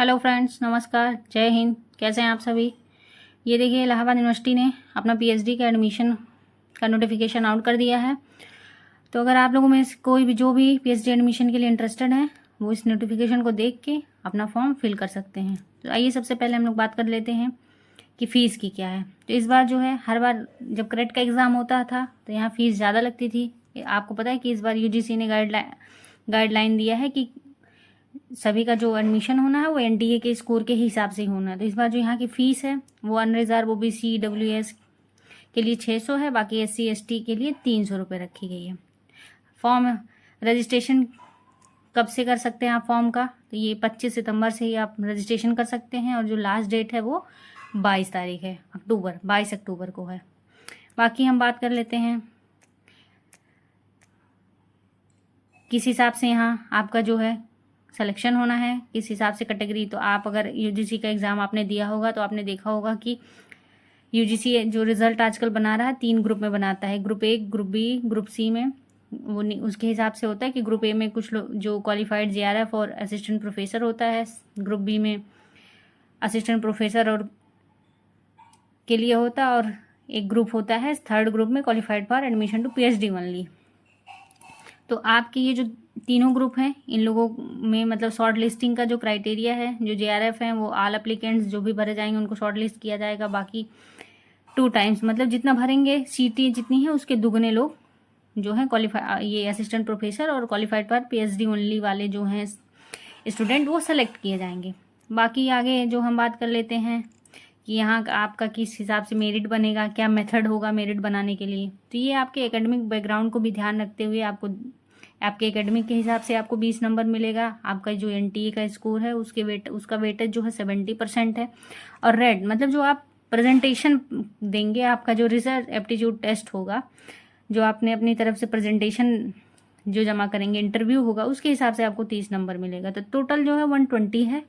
Hello friends, नमस्कार, जय हिंद। कैसे हैं आप सभी। ये देखिए, इलाहाबाद यूनिवर्सिटी ने अपना पीएचडी का एडमिशन का नोटिफिकेशन आउट कर दिया है। तो अगर आप लोगों में से कोई भी जो भी पीएचडी एडमिशन के लिए इंटरेस्टेड है, वो इस नोटिफिकेशन को देख के अपना फॉर्म फिल कर सकते हैं। तो आइए सबसे पहले हम लोग बात कर लेते हैं कि फ़ीस की क्या है। तो इस बार जो है, हर बार जब क्रेट का एग्ज़ाम होता था तो यहाँ फ़ीस ज़्यादा लगती थी। आपको पता है कि इस बार यूजीसी ने गाइडलाइन दिया है कि सभी का जो एडमिशन होना है वो एनटीए के स्कोर के हिसाब से ही होना है। तो इस बार जो यहाँ की फ़ीस है वो अनरिजर्व ओबीसी डब्ल्यूएस के लिए 600 है, बाकी एससी एसटी के लिए 300 रुपये रखी गई है। फॉर्म रजिस्ट्रेशन कब से कर सकते हैं आप फॉर्म का, तो ये 25 सितंबर से ही आप रजिस्ट्रेशन कर सकते हैं और जो लास्ट डेट है वो 22 तारीख है, 22 अक्टूबर को है। बाकी हम बात कर लेते हैं किस हिसाब से यहाँ आपका जो है सिलेक्शन होना है, किस हिसाब से कैटेगरी। तो आप अगर यूजीसी का एग्ज़ाम आपने दिया होगा तो आपने देखा होगा कि यूजीसी जो रिज़ल्ट आजकल बना रहा है 3 ग्रुप में बनाता है, group A, group B, group C में। वो उसके हिसाब से होता है कि ग्रुप ए में कुछ लोग जो क्वालिफाइड जेआरएफ और असिस्टेंट प्रोफेसर होता है, ग्रुप बी में असिस्टेंट प्रोफेसर और के लिए होता है, और एक ग्रुप होता है थर्ड ग्रुप में qualified for admission to PhD only. तो आपके ये जो तीनों ग्रुप हैं, इन लोगों में मतलब शॉर्ट लिस्टिंग का जो क्राइटेरिया है, जो जेआरएफ हैं वो ऑल एप्लीकेंट्स जो भी भरे जाएंगे उनको शॉर्ट लिस्ट किया जाएगा। बाकी 2 टाइम्स मतलब जितना भरेंगे सीटें जितनी है उसके दुगने लोग जो हैं क्वालिफाई, ये असिस्टेंट प्रोफेसर और क्वालिफाइड फॉर पीएचडी ओनली वाले जो हैं स्टूडेंट, वो सेलेक्ट किए जाएंगे। बाकी आगे जो हम बात कर लेते हैं कि यहाँ आपका किस हिसाब से मेरिट बनेगा, क्या मेथड होगा मेरिट बनाने के लिए। तो ये आपके एकेडमिक बैकग्राउंड को भी ध्यान रखते हुए आपके एकेडमिक के हिसाब से आपको 20 नंबर मिलेगा। आपका जो एनटीए का स्कोर है उसका वेटेज जो है 70% है। और रेड मतलब जो आप प्रेजेंटेशन देंगे, आपका जो रिसर्च एप्टीट्यूड टेस्ट होगा, जो आपने अपनी तरफ से प्रेजेंटेशन जो जमा करेंगे, इंटरव्यू होगा, उसके हिसाब से आपको 30 नंबर मिलेगा। तो टोटल जो है 120 है।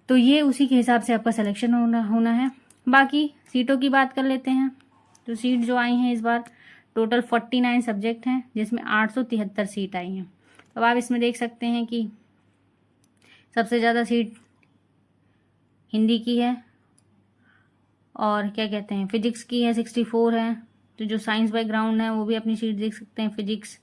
तो ये उसी के हिसाब से आपका सिलेक्शन होना है। बाकी सीटों की बात कर लेते हैं। तो सीट जो आई हैं इस बार टोटल 49 सब्जेक्ट हैं, जिसमें 873 सीट आई हैं। तो आप इसमें देख सकते हैं कि सबसे ज़्यादा सीट हिंदी की है, और क्या कहते हैं फिजिक्स की है 64 है। तो जो साइंस बैकग्राउंड है वो भी अपनी सीट देख सकते हैं। फिजिक्स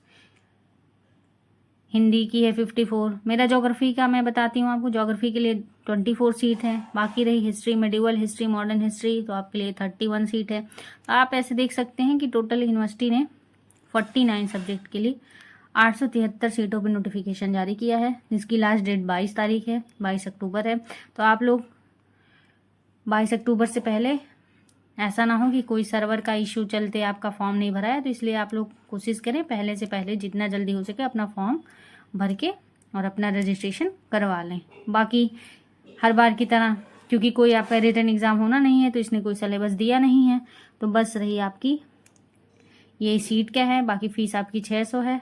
हिंदी की है 54। मेरा ज्योग्राफी का मैं बताती हूँ आपको, ज्योग्राफी के लिए 24 सीट है। बाकी रही history, medieval history, modern history, तो आपके लिए 31 सीट है। तो आप ऐसे देख सकते हैं कि टोटल यूनिवर्सिटी ने 49 सब्जेक्ट के लिए 873 सीटों पर नोटिफिकेशन जारी किया है, जिसकी लास्ट डेट 22 तारीख है, 22 अक्टूबर है। तो आप लोग 22 अक्टूबर से पहले, ऐसा ना हो कि कोई सर्वर का इशू चलते आपका फॉर्म नहीं भरा है, तो इसलिए आप लोग कोशिश करें पहले से पहले जितना जल्दी हो सके अपना फॉर्म भर के और अपना रजिस्ट्रेशन करवा लें। बाकी हर बार की तरह, क्योंकि कोई आपका रिटन एग्ज़ाम होना नहीं है तो इसने कोई सिलेबस दिया नहीं है, तो बस रही आपकी ये सीट क्या है। बाकी फ़ीस आपकी 600 है।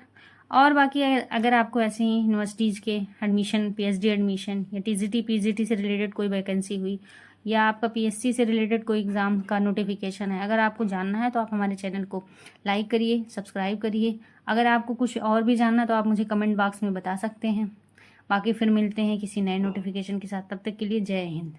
और बाकी अगर आपको ऐसे ही यूनिवर्सिटीज़ के एडमिशन, पीएचडी एडमिशन या टीजीटी पीजीटी से रिलेटेड कोई वैकेंसी हुई, या आपका पीएससी से रिलेटेड कोई एग्ज़ाम का नोटिफिकेशन है, अगर आपको जानना है तो आप हमारे चैनल को लाइक करिए, सब्सक्राइब करिए। अगर आपको कुछ और भी जानना है तो आप मुझे कमेंट बॉक्स में बता सकते हैं। बाकी फिर मिलते हैं किसी नए नोटिफिकेशन के साथ। तब तक के लिए जय हिंद।